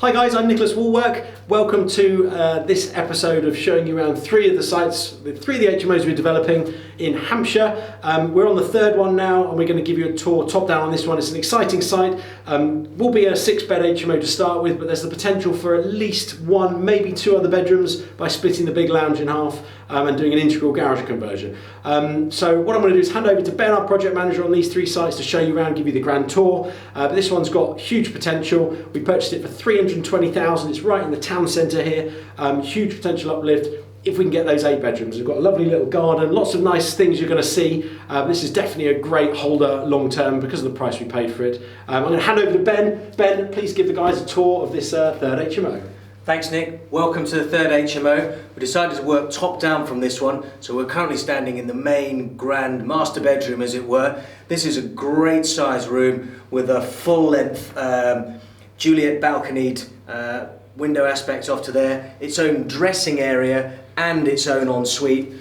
Hi guys, I'm Nicholas Wallwork. Welcome to this episode of showing you around three of the sites, three of the HMOs we're developing in Hampshire. We're on the third one now and we're going to give you a tour top down on this one. It's an exciting site. Will be a 6-bed HMO to start with, but there's the potential for at least one, maybe 2 other bedrooms by splitting the big lounge in half and doing an integral garage conversion. So what I'm going to do is hand over to Ben, our project manager on these 3 sites, to show you around, give you the grand tour. But this one's got huge potential. We purchased it for $320,000. It's right in the town centre here. Huge potential uplift if we can get those 8 bedrooms. We've got a lovely little garden, lots of nice things you're going to see. This is definitely a great holder long term because of the price we paid for it. I'm going to hand over to Ben. Ben, please give the guys a tour of this third HMO. Thanks Nick, welcome to the third HMO. We decided to work top down from this one, so we're currently standing in the main grand master bedroom as it were. This is a great size room with a full length Juliet balconied window aspect off to there, its own dressing area and its own ensuite.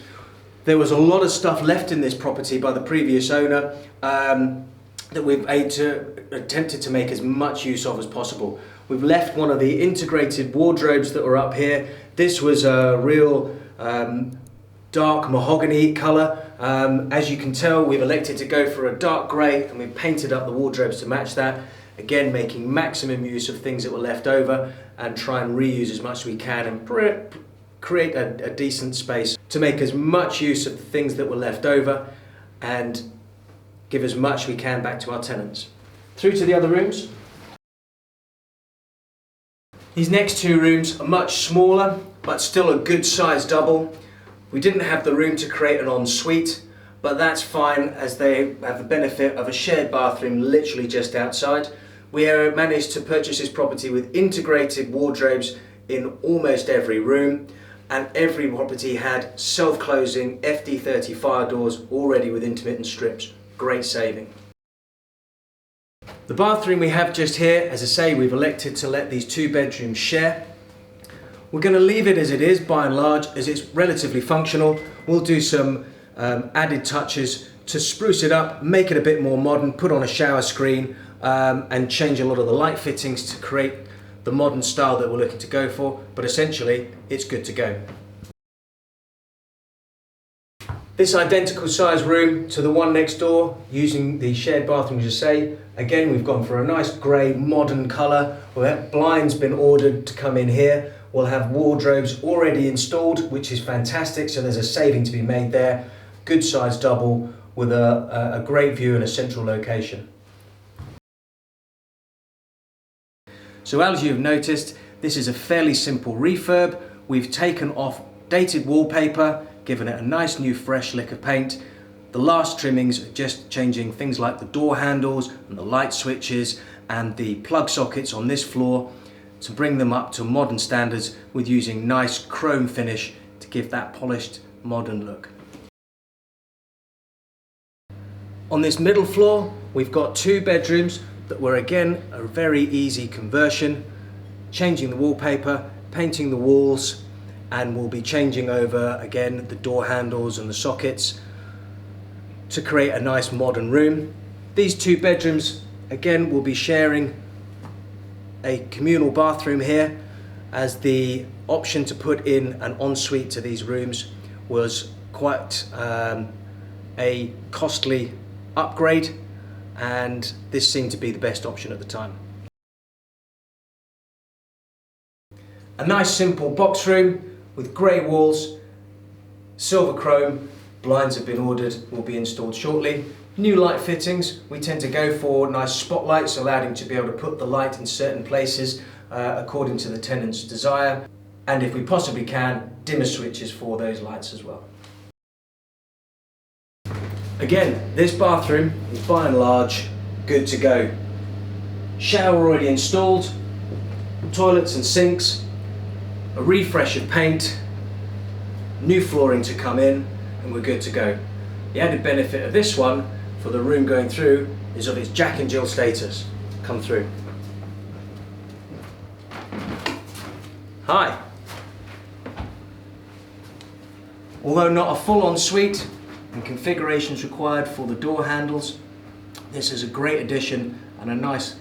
There was a lot of stuff left in this property by the previous owner that we've attempted to make as much use of as possible. We've left one of the integrated wardrobes that were up here. This was a real dark mahogany colour. As you can tell, we've elected to go for a dark grey and we've painted up the wardrobes to match that. Again, making maximum use of things that were left over and try and reuse as much as we can and create a decent space to make as much use of the things that were left over and give as much we can back to our tenants. Through to the other rooms. These next 2 rooms are much smaller, but still a good size double. We didn't have the room to create an ensuite, but that's fine as they have the benefit of a shared bathroom literally just outside. We managed to purchase this property with integrated wardrobes in almost every room, and every property had self-closing FD30 fire doors already with intermittent strips. Great saving. The bathroom we have just here, as I say, we've elected to let these 2 bedrooms share. We're going to leave it as it is by and large, as it's relatively functional. We'll do some added touches to spruce it up, make it a bit more modern, put on a shower screen and change a lot of the light fittings to create the modern style that we're looking to go for, but essentially it's good to go. This identical size room to the one next door, using the shared bathroom as I say. Again, we've gone for a nice grey modern colour. We'll have blinds been ordered to come in here. We'll have wardrobes already installed, which is fantastic, so there's a saving to be made there. Good size double with a great view and a central location. So as you've noticed, this is a fairly simple refurb. We've taken off dated wallpaper, given it a nice new fresh lick of paint. The last trimmings are just changing things like the door handles and the light switches and the plug sockets on this floor to bring them up to modern standards with using nice chrome finish to give that polished modern look. On this middle floor, we've got 2 bedrooms that were again a very easy conversion, changing the wallpaper, painting the walls, and we'll be changing over again the door handles and the sockets to create a nice modern room. These 2 bedrooms again will be sharing a communal bathroom here, as the option to put in an ensuite to these rooms was quite a costly upgrade, and this seemed to be the best option at the time. A nice simple box room with grey walls, silver chrome, blinds have been ordered, will be installed shortly. New light fittings, we tend to go for nice spotlights, allowing to be able to put the light in certain places according to the tenant's desire, and if we possibly can, dimmer switches for those lights as well. Again, this bathroom is by and large good to go. Shower already installed, toilets and sinks, a refresh of paint, new flooring to come in, and we're good to go. The added benefit of this one for the room going through is of its Jack and Jill status. Come through. Hi. Although not a full ensuite and configurations required for the door handles, this is a great addition and a nice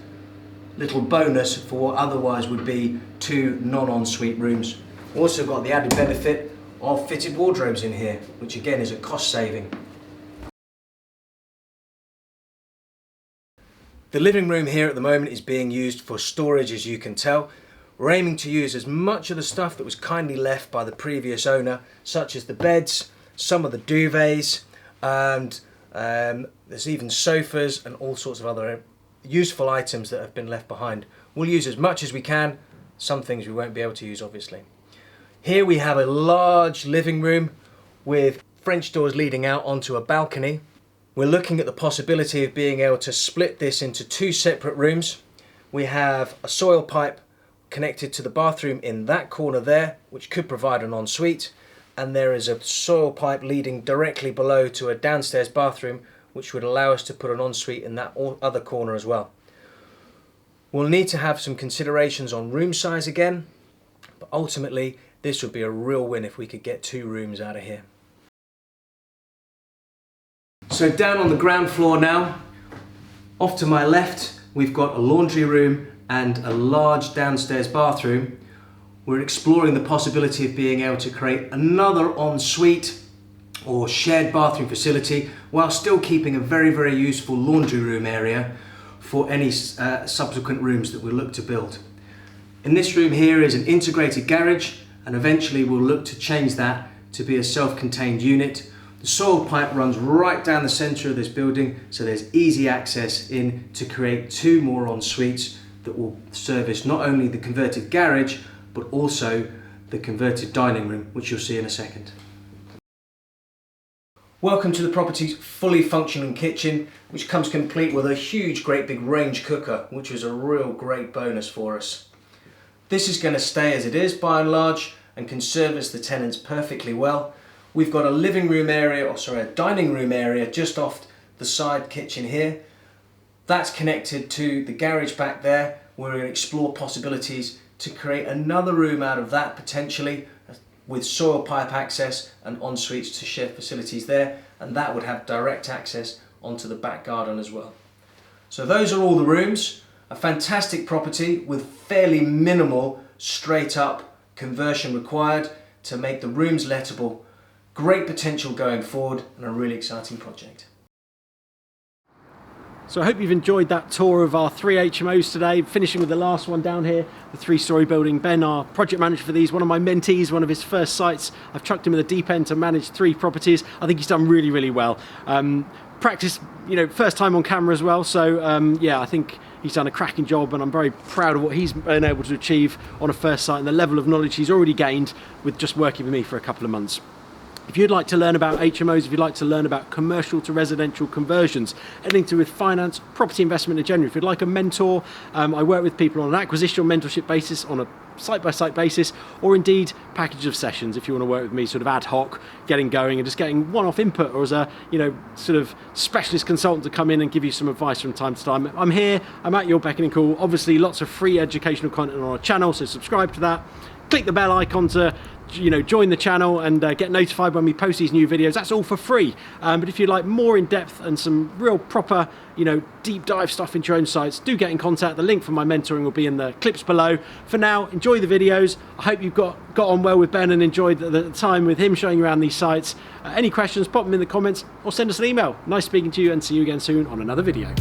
little bonus for what otherwise would be 2 non-ensuite rooms. Also got the added benefit of fitted wardrobes in here, which again is a cost saving. The living room here at the moment is being used for storage, as you can tell. We're aiming to use as much of the stuff that was kindly left by the previous owner, such as the beds, some of the duvets, and there's even sofas and all sorts of other useful items that have been left behind. We'll use as much as we can. Some things we won't be able to use, obviously. Here we have a large living room with French doors leading out onto a balcony. We're looking at the possibility of being able to split this into 2 separate rooms. We have a soil pipe connected to the bathroom in that corner there, which could provide an ensuite, and there is a soil pipe leading directly below to a downstairs bathroom, which would allow us to put an ensuite in that other corner as well. We'll need to have some considerations on room size again, but ultimately this would be a real win if we could get 2 rooms out of here. So down on the ground floor now, off to my left we've got a laundry room and a large downstairs bathroom. We're exploring the possibility of being able to create another ensuite or shared bathroom facility while still keeping a very, very useful laundry room area for any subsequent rooms that we look to build. In this room here is an integrated garage, and eventually we'll look to change that to be a self-contained unit. The soil pipe runs right down the centre of this building, so there's easy access in to create 2 more ensuites that will service not only the converted garage but also the converted dining room, which you'll see in a second. Welcome to the property's fully functioning kitchen, which comes complete with a huge great big range cooker, which was a real great bonus for us. This is going to stay as it is by and large and can service the tenants perfectly well. We've got a living room area, a dining room area just off the side kitchen here. That's connected to the garage back there. We're going to explore possibilities to create another room out of that potentially, with soil pipe access and en-suites to share facilities there, and that would have direct access onto the back garden as well. So those are all the rooms. A fantastic property with fairly minimal straight up conversion required to make the rooms lettable. Great potential going forward and a really exciting project. So I hope you've enjoyed that tour of our 3 HMOs today, finishing with the last one down here, the 3-storey building. Ben, our project manager for these, one of my mentees, one of his first sites. I've chucked him in the deep end to manage 3 properties. I think he's done really, really well. Practice, first time on camera as well. So yeah, I think he's done a cracking job, and I'm very proud of what he's been able to achieve on a first site and the level of knowledge he's already gained with just working with me for a couple of months. If you'd like to learn about HMOs, if you'd like to learn about commercial to residential conversions, anything to do with finance, property investment in general, if you'd like a mentor, I work with people on an acquisition or mentorship basis, on a site-by-site basis, or indeed package of sessions if you want to work with me sort of ad hoc, getting going and just getting one-off input, or as a sort of specialist consultant to come in and give you some advice from time to time. I'm here, I'm at your beck and call. Obviously lots of free educational content on our channel, so subscribe to that. Click the bell icon to join the channel and get notified when we post these new videos. That's all for free. But if you'd like more in depth and some real proper deep dive stuff into your own sites, do get in contact. The link for my mentoring will be in the clips below. For now, enjoy the videos. I hope you've got on well with Ben and enjoyed the time with him showing you around these sites. Any questions, pop them in the comments or send us an email. Nice speaking to you, and see you again soon on another video.